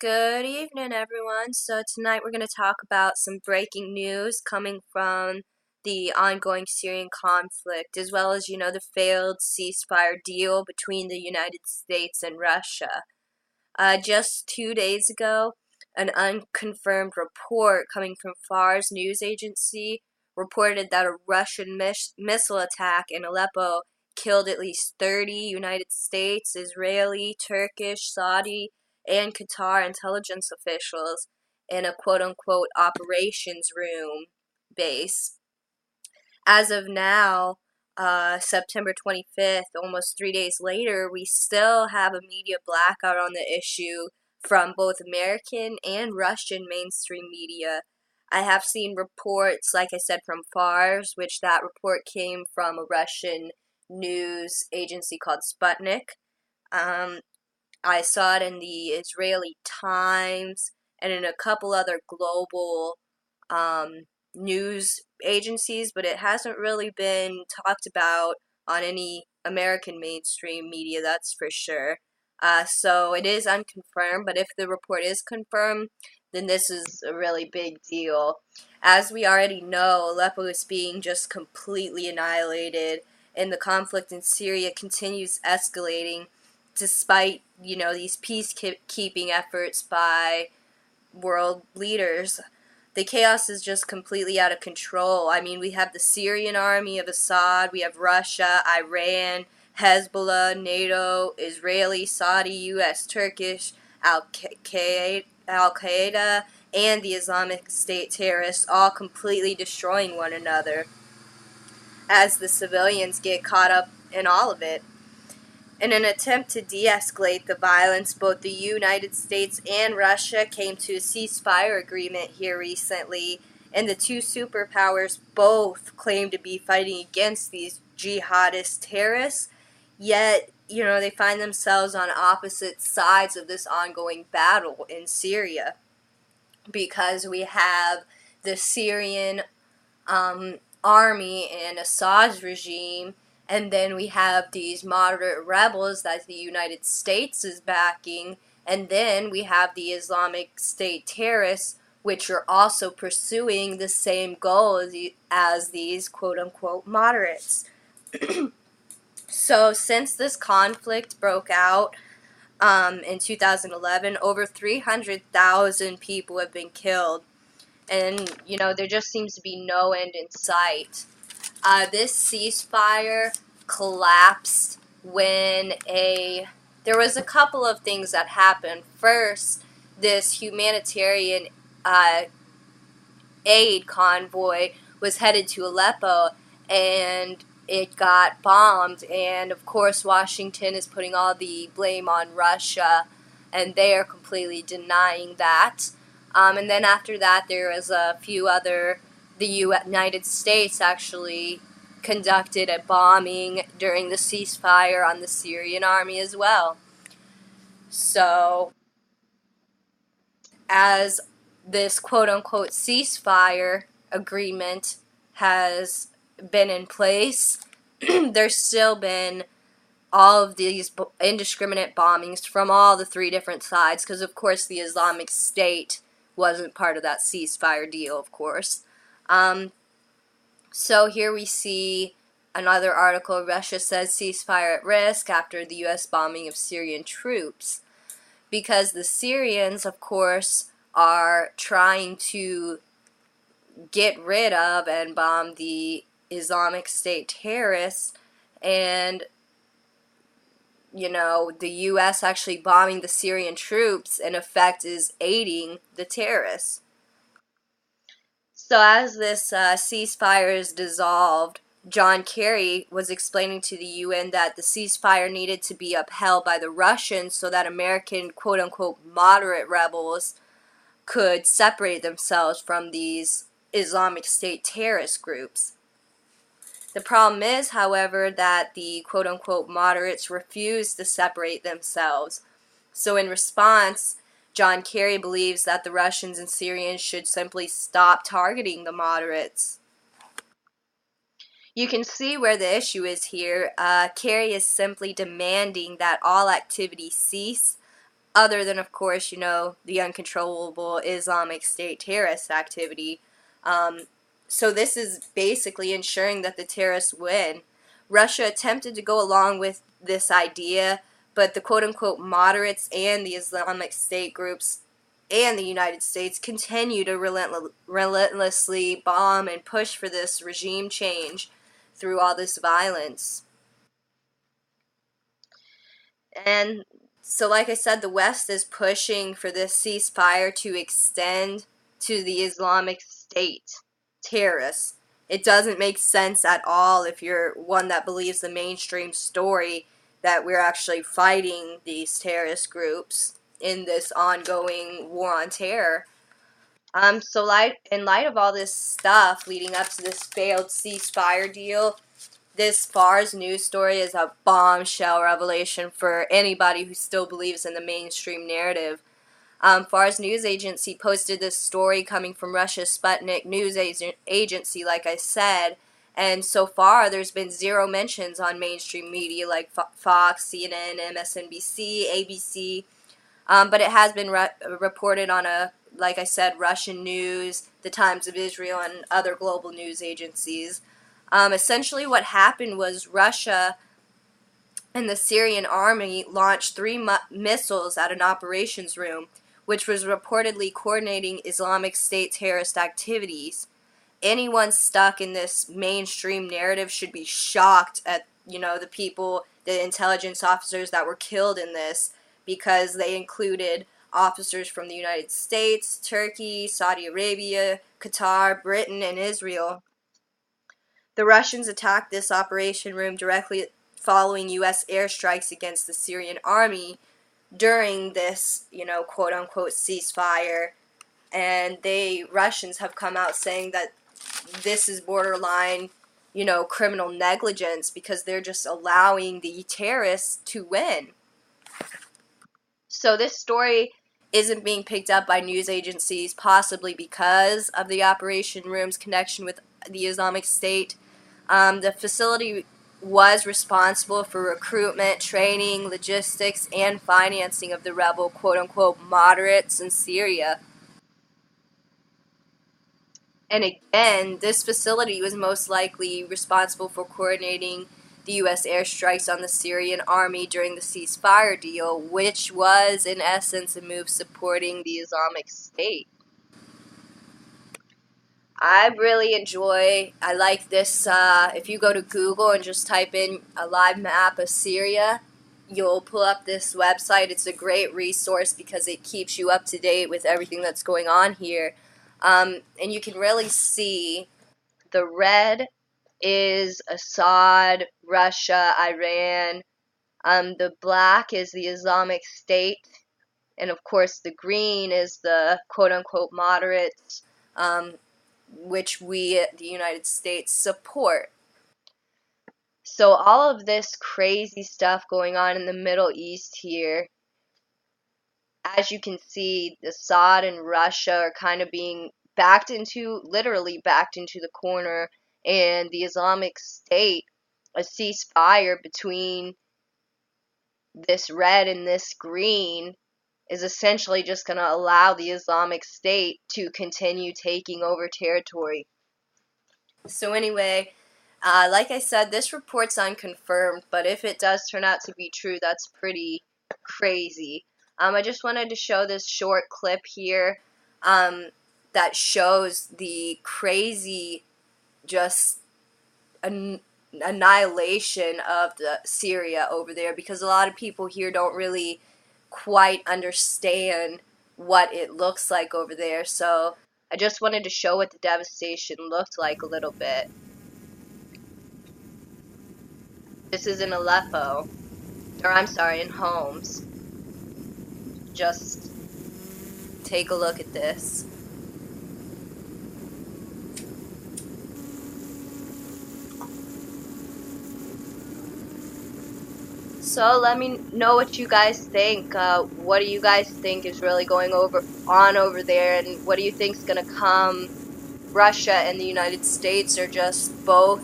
Good evening, everyone. So, tonight we're going to talk about some breaking news coming from the ongoing Syrian conflict, as well as, the failed ceasefire deal between the United States and Russia. Just 2 days ago, an unconfirmed report coming from FARS news agency reported that a Russian missile attack in Aleppo killed at least 30 United States, Israeli, Turkish, Saudi, and Qatar intelligence officials in a quote-unquote operations room base. As of now, September 25th, almost 3 days later, we still have a media blackout on the issue from both American and Russian mainstream media. I have seen reports, like I said, from FARS, which that report came from a Russian news agency called Sputnik. Um, I saw it in the Israeli Times and in a couple other global um, news agencies, but it hasn't really been talked about on any American mainstream media, that's for sure. So it is unconfirmed, but if the report is confirmed, then this is a really big deal. As we already know, Aleppo is being just completely annihilated, and the conflict in Syria continues escalating despite, these peacekeeping efforts by world leaders. The chaos is just completely out of control. I mean, we have the Syrian army of Assad, we have Russia, Iran, Hezbollah, NATO, Israeli, Saudi, US, Turkish, Al-Qaeda, and the Islamic State terrorists all completely destroying one another as the civilians get caught up in all of it. In an attempt to de-escalate the violence, both the United States and Russia came to a ceasefire agreement here recently, and the two superpowers both claim to be fighting against these jihadist terrorists, yet, they find themselves on opposite sides of this ongoing battle in Syria, because we have the Syrian army and Assad's regime, and then we have these moderate rebels that the United States is backing, and then we have the Islamic State terrorists, which are also pursuing the same goal as these quote-unquote moderates. So since this conflict broke out in 2011, over 300,000 people have been killed, and there just seems to be no end in sight. This ceasefire collapsed when there was a couple of things that happened. First, this humanitarian uh, aid convoy was headed to Aleppo, and it got bombed, and of course Washington is putting all the blame on Russia, and they are completely denying that. And then after that, there was a few other, the United States actually conducted a bombing during the ceasefire on the Syrian army as well. So, as this quote-unquote ceasefire agreement has been in place, there's still been all of these indiscriminate bombings from all the three different sides, because of course the Islamic State wasn't part of that ceasefire deal, of course. So here we see another article. Russia says ceasefire at risk after the U.S. bombing of Syrian troops, because the Syrians, of course, are trying to get rid of and bomb the Islamic State terrorists, and the U.S. actually bombing the Syrian troops, in effect, is aiding the terrorists. So as this ceasefire is dissolved, John Kerry was explaining to the UN that the ceasefire needed to be upheld by the Russians so that American quote-unquote moderate rebels could separate themselves from these Islamic State terrorist groups. The problem is, however, that the quote-unquote moderates refuse to separate themselves. So in response, John Kerry believes that the Russians and Syrians should simply stop targeting the moderates. You can see where the issue is here. Kerry is simply demanding that all activity cease other than, of course, the uncontrollable Islamic State terrorist activity. Um, so this is basically ensuring that the terrorists win. Russia attempted to go along with this idea, but the quote-unquote moderates and the Islamic State groups and the United States continue to relentlessly bomb and push for this regime change through all this violence. And so, like I said, the West is pushing for this ceasefire to extend to the Islamic State terrorists. It doesn't make sense at all if you're one that believes the mainstream story that we're actually fighting these terrorist groups in this ongoing war on terror. In light of all this stuff leading up to this failed ceasefire deal, this Fars news story is a bombshell revelation for anybody who still believes in the mainstream narrative. Fars news agency posted this story coming from Russia's Sputnik news agency, like I said, and so far there's been zero mentions on mainstream media like Fox, CNN, MSNBC, ABC, but it has been reported on like I said, Russian news, the Times of Israel, and other global news agencies. Essentially what happened was Russia and the Syrian army launched three missiles at an operations room, which was reportedly coordinating Islamic State terrorist activities. Anyone stuck in this mainstream narrative should be shocked at, the people, the intelligence officers that were killed in this, because they included officers from the United States, Turkey, Saudi Arabia, Qatar, Britain, and Israel. The Russians attacked this operation room directly following U.S. airstrikes against the Syrian army during this, quote-unquote ceasefire. And Russians have come out saying that this is borderline, criminal negligence, because they're just allowing the terrorists to win. So this story isn't being picked up by news agencies, possibly because of the operation room's connection with the Islamic State. The facility was responsible for recruitment, training, logistics, and financing of the rebel quote-unquote moderates in Syria. And again, this facility was most likely responsible for coordinating the U.S. airstrikes on the Syrian army during the ceasefire deal, which was, in essence, a move supporting the Islamic State. I like this, if you go to Google and just type in a live map of Syria, you'll pull up this website. It's a great resource because it keeps you up to date with everything that's going on here. And you can really see the red is Assad, Russia, Iran. The black is the Islamic State. And of course the green is the quote-unquote moderates, which we, the United States, support. So all of this crazy stuff going on in the Middle East here, as you can see, Assad and Russia are kind of being literally backed into the corner, and the Islamic State, a ceasefire between this red and this green, is essentially just going to allow the Islamic State to continue taking over territory. So anyway, like I said, this report's unconfirmed, but if it does turn out to be true, that's pretty crazy. I just wanted to show this short clip here that shows the crazy just annihilation of the Syria over there, because a lot of people here don't really quite understand what it looks like over there. So I just wanted to show what the devastation looked like a little bit. This is in Aleppo, or I'm sorry, in Homs. Just take a look at this. So let me know what you guys think. What do you guys think is really going on over there, and what do you think is going to come? Russia and the United States are just both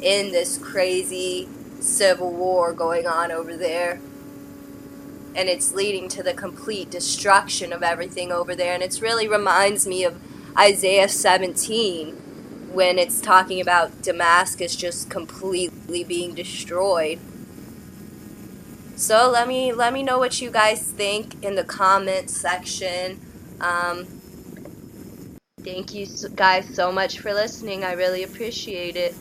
in this crazy civil war going on over there. and it's leading to the complete destruction of everything over there. And it really reminds me of Isaiah 17 when it's talking about Damascus just completely being destroyed. So let me know what you guys think in the comments section. Thank you guys so much for listening. I really appreciate it.